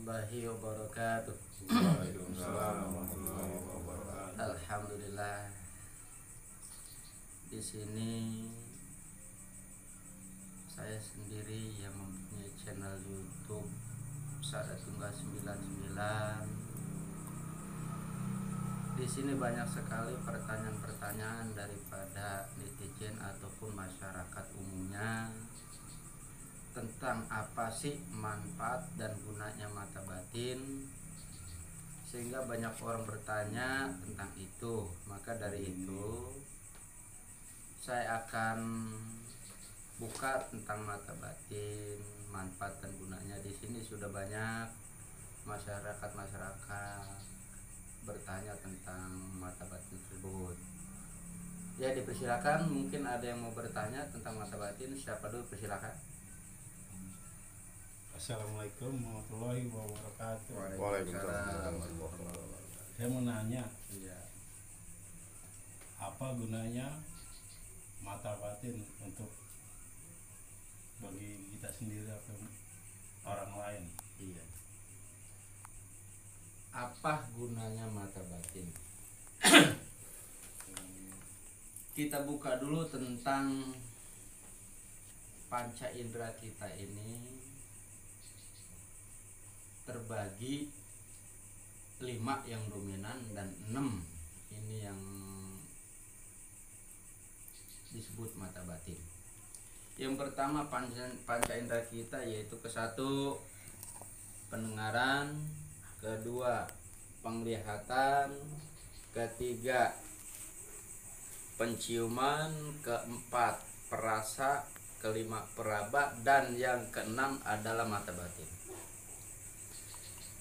warahmatullahi wabarakatuh. Waalaikumsalam warahmatullahi wabarakatuh. Alhamdulillah. Di sini saya sendiri yang mempunyai channel YouTube Sada Tunggal 99. Di sini banyak sekali pertanyaan-pertanyaan daripada netizen ataupun masyarakat umumnya tentang apa sih manfaat dan gunanya mata batin, sehingga banyak orang bertanya tentang itu. Maka dari itu saya akan buka tentang mata batin, manfaat dan gunanya. Di sini sudah banyak masyarakat bertanya tentang mata batin tersebut. Ya, dipersilakan, mungkin ada yang mau bertanya tentang mata batin. Siapa dulu, persilakan. Assalamualaikum warahmatullahi wabarakatuh. Waalaikumsalam warahmatullahi wabarakatuh. Saya mau nanya, Iya. apa gunanya mata batin untuk bagi kita sendiri atau orang lain? Iya. Apa gunanya mata batin? Kita buka dulu tentang panca indera kita ini terbagi 5 yang dominan dan 6 ini yang disebut mata batin. Yang pertama panca indera kita yaitu ke-1 pendengaran, kedua penglihatan, ketiga penciuman, keempat perasa, kelima peraba, dan yang keenam adalah mata batin.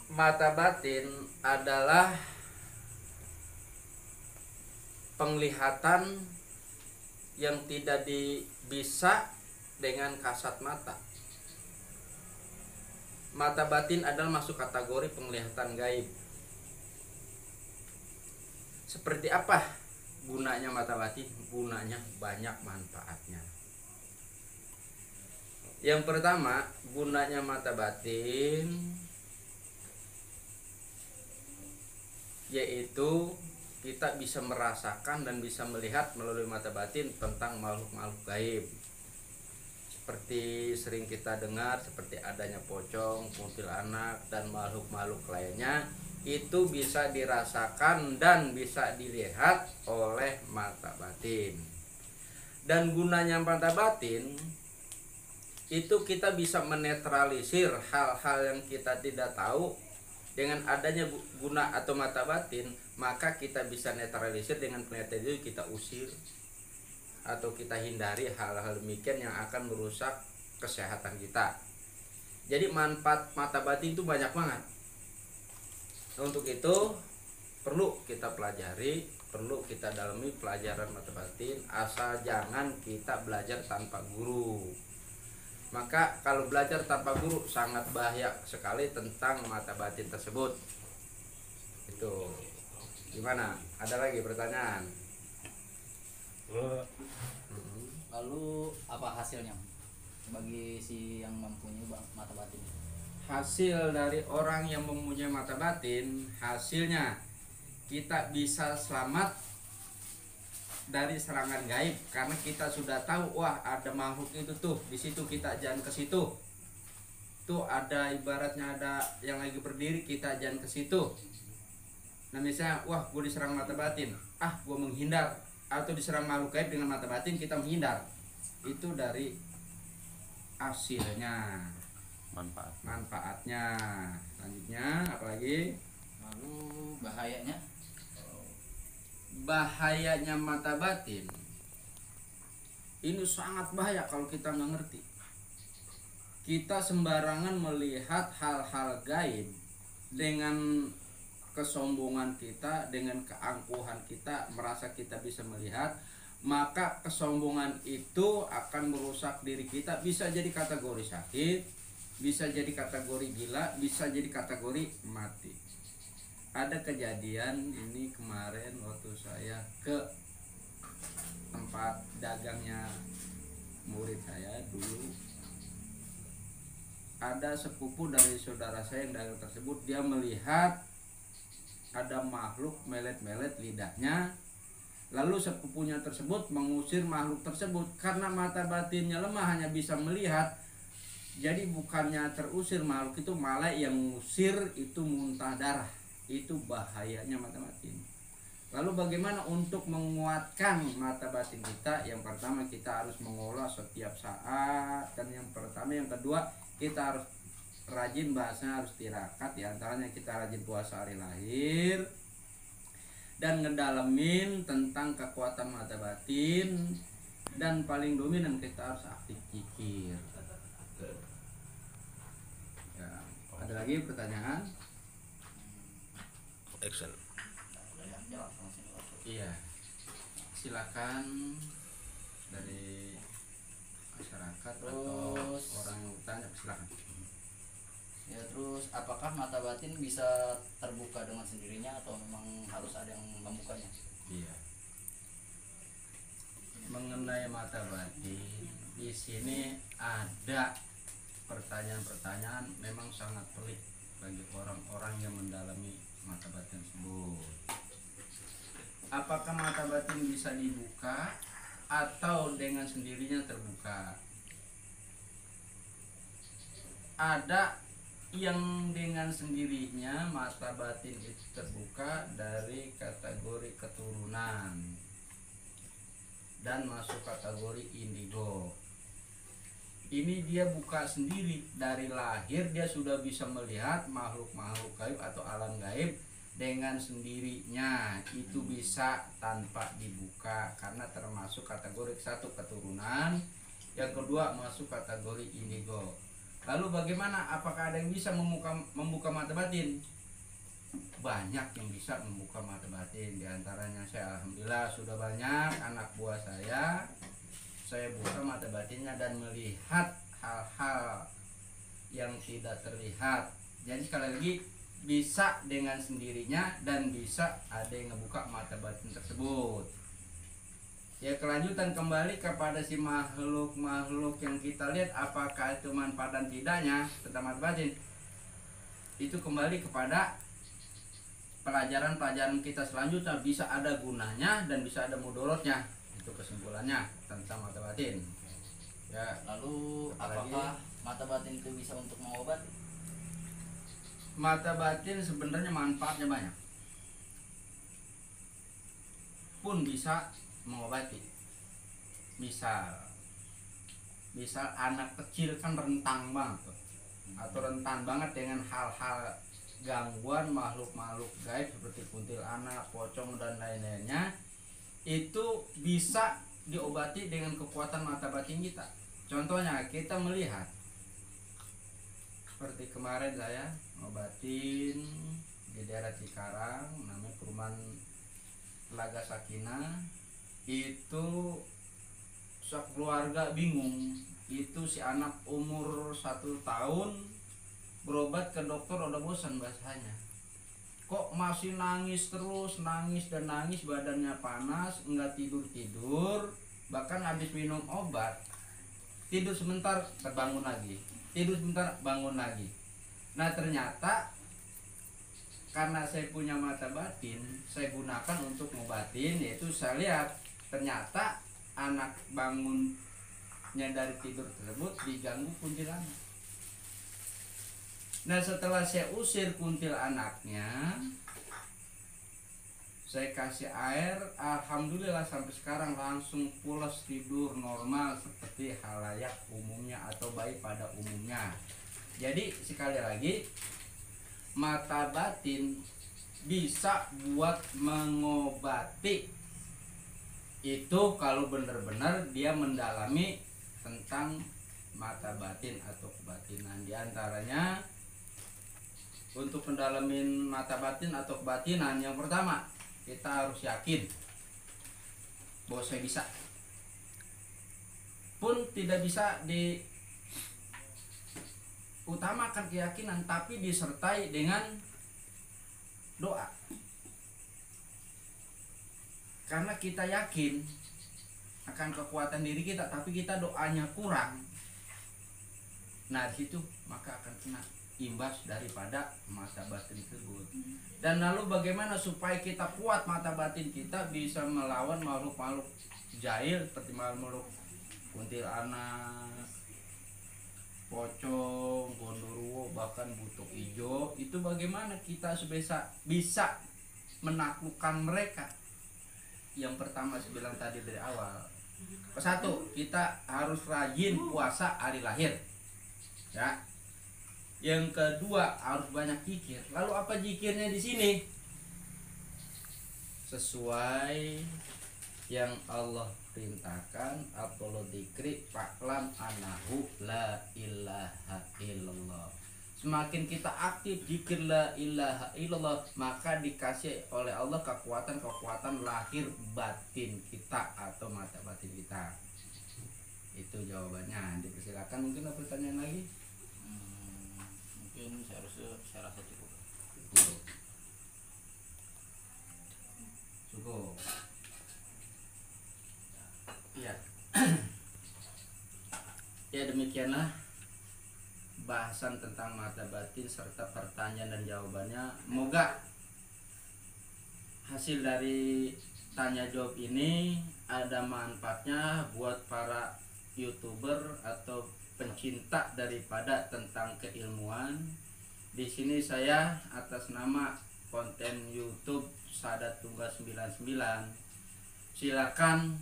Mata batin adalah penglihatan yang tidak bisa dengan kasat mata. Mata batin adalah masuk kategori penglihatan gaib. Seperti apa gunanya mata batin? Gunanya banyak manfaatnya. Yang pertama, gunanya mata batin yaitu kita bisa merasakan dan bisa melihat melalui mata batin tentang makhluk-makhluk gaib. Seperti sering kita dengar, seperti adanya pocong, kuntilanak, dan makhluk-makhluk lainnya, itu bisa dirasakan dan bisa dilihat oleh mata batin. Dan gunanya mata batin itu kita bisa menetralisir hal-hal yang kita tidak tahu. Dengan adanya guna atau mata batin, maka kita bisa netralisir. Dengan penglihatan itu kita usir atau kita hindari hal-hal demikian yang akan merusak kesehatan kita. Jadi manfaat mata batin itu banyak banget. Untuk itu perlu kita pelajari, perlu kita dalami pelajaran mata batin, asal jangan kita belajar tanpa guru. Maka kalau belajar tanpa guru sangat bahaya sekali tentang mata batin tersebut. Itu gimana? Ada lagi pertanyaan? Lalu apa hasilnya bagi si yang mempunyai mata batin? Hasil dari orang yang mempunyai mata batin, hasilnya kita bisa selamat dari serangan gaib, karena kita sudah tahu, wah ada makhluk itu tuh di situ, kita jangan ke situ. Tuh ada ibaratnya ada yang lagi berdiri, kita jangan ke situ. Nah misalnya, wah gue diserang mata batin, gue menghindar. Atau diserang makhluk gaib dengan mata batin, kita menghindar. Itu dari hasilnya, manfaatnya. Selanjutnya apalagi? Lalu bahayanya? Bahayanya mata batin ini sangat bahaya kalau kita nggak ngerti. Kita sembarangan melihat hal-hal gaib dengan kesombongan kita, dengan keangkuhan kita, merasa kita bisa melihat, maka kesombongan itu akan merusak diri kita. Bisa jadi kategori sakit, bisa jadi kategori gila, bisa jadi kategori mati. Ada kejadian ini kemarin waktu saya ke tempat dagangnya murid saya dulu. ada sepupu dari saudara saya yang dagang tersebut, dia melihat ada makhluk melet-melet lidahnya. Lalu sepupunya tersebut mengusir makhluk tersebut. Karena mata batinnya lemah, hanya bisa melihat, jadi bukannya terusir makhluk itu, malah yang mengusir itu muntah darah. Itu bahayanya mata batin. Lalu bagaimana untuk menguatkan mata batin kita? Yang pertama, kita harus mengolah setiap saat. Dan yang pertama, yang kedua, kita harus rajin, bahasanya harus tirakat. Di antaranya kita rajin puasa hari lahir dan ngedalamin tentang kekuatan mata batin. Dan paling dominan, kita harus aktif zikir. Ya, ada lagi pertanyaan? Action. Iya, silakan dari masyarakat atau Terus orang yang bertanya, silakan. ya, terus apakah mata batin bisa terbuka dengan sendirinya atau memang harus ada yang membukanya? Iya. Mengenai mata batin, di sini ada pertanyaan-pertanyaan memang sangat pelik bagi orang-orang yang mendalami mata batin tersebut. Apakah mata batin bisa dibuka atau dengan sendirinya terbuka? Ada yang dengan sendirinya mata batin itu terbuka dari kategori keturunan dan masuk kategori indigo. Ini dia buka sendiri, dari lahir dia sudah bisa melihat makhluk-makhluk gaib atau alam gaib dengan sendirinya. Itu bisa tanpa dibuka karena termasuk kategori satu keturunan, yang kedua masuk kategori indigo. Lalu bagaimana, apakah ada yang bisa membuka mata batin? Banyak yang bisa membuka mata batin. Di antaranya saya alhamdulillah sudah banyak anak buah saya buka mata batinnya dan melihat hal-hal yang tidak terlihat. Jadi sekali lagi, bisa dengan sendirinya dan bisa ada yang ngebuka mata batin tersebut. Ya, kelanjutan kembali kepada si makhluk-makhluk yang kita lihat, apakah itu manfaat dan tidaknya tentang mata batin, itu kembali kepada pelajaran-pelajaran kita selanjutnya. Bisa ada gunanya dan bisa ada mudorotnya. Itu kesimpulannya tentang mata batin. Ya, Lalu apalagi? apakah mata batin itu bisa untuk mengobati? Mata batin sebenarnya manfaatnya banyak, pun bisa mengobati. Misal anak kecil kan rentang banget tuh, atau rentan banget dengan hal-hal gangguan makhluk-makhluk gaib seperti kuntilanak, pocong dan lain-lainnya. Itu bisa diobati dengan kekuatan mata batin kita. Contohnya kita melihat, seperti kemarin saya ngobatin di daerah Cikarang, namanya perumahan Telaga Sakinah. Itu sekeluarga bingung. Itu si anak umur 1 tahun berobat ke dokter udah bosan bahasanya. Kok masih nangis terus, nangis dan nangis, badannya panas, enggak tidur-tidur, bahkan habis minum obat tidur sebentar terbangun lagi, tidur sebentar bangun lagi. Nah, ternyata karena saya punya mata batin, saya gunakan untuk ngobatin, yaitu saya lihat ternyata anak bangunnya dari tidur tersebut diganggu kuntilanak. Nah, setelah saya usir kuntilanaknya, saya kasih air, alhamdulillah sampai sekarang langsung pulas tidur normal seperti halayak umumnya atau bayi pada umumnya. Jadi sekali lagi, mata batin bisa buat mengobati. Itu kalau benar-benar dia mendalami tentang mata batin atau kebatinan. Di antaranya untuk mendalamin mata batin atau kebatinan, yang pertama kita harus yakin bahwa saya bisa. Pun tidak bisa diutamakan keyakinan, tapi disertai dengan doa. Karena kita yakin akan kekuatan diri kita, tapi kita doanya kurang. Nah di situ maka akan kena imbas daripada mata batin tersebut. Dan lalu bagaimana supaya kita kuat mata batin kita bisa melawan makhluk-makhluk jahil seperti makhluk kuntilanak, pocong, gondoruo, bahkan butuk ijo. Itu bagaimana kita bisa menaklukkan mereka. Yang pertama saya bilang tadi dari awal, satu, kita harus rajin puasa hari lahir ya. Yang kedua harus banyak zikir. Lalu apa zikirnya di sini? Sesuai yang Allah perintahkan, apolo dzikri fa'lam anahu la ilaha illallah. Semakin kita aktif zikir la ilaha illallah, maka dikasih oleh Allah kekuatan lahir batin kita atau mata batin kita. Itu jawabannya. Dipersilakan, mungkin ada pertanyaan lagi? Mungkin saya rasa cukup. Cukup. Ya. Ya demikianlah bahasan tentang mata batin serta pertanyaan dan jawabannya. Moga hasil dari tanya jawab ini ada manfaatnya buat para YouTuber atau pencinta daripada tentang keilmuan. Di sini saya atas nama konten YouTube Sadat Tunggal 99, silakan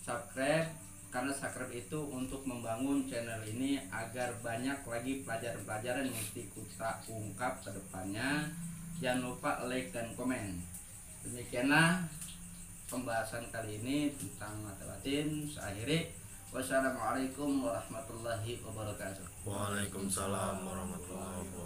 subscribe, karena subscribe itu untuk membangun channel ini agar banyak lagi pelajaran-pelajaran yang kita ungkap ke depannya. Jangan lupa like dan komen. Demikianlah pembahasan kali ini tentang mata batin. Saya akhiri. Wassalamualaikum warahmatullahi wabarakatuh. Waalaikumsalam warahmatullahi wabarakatuh.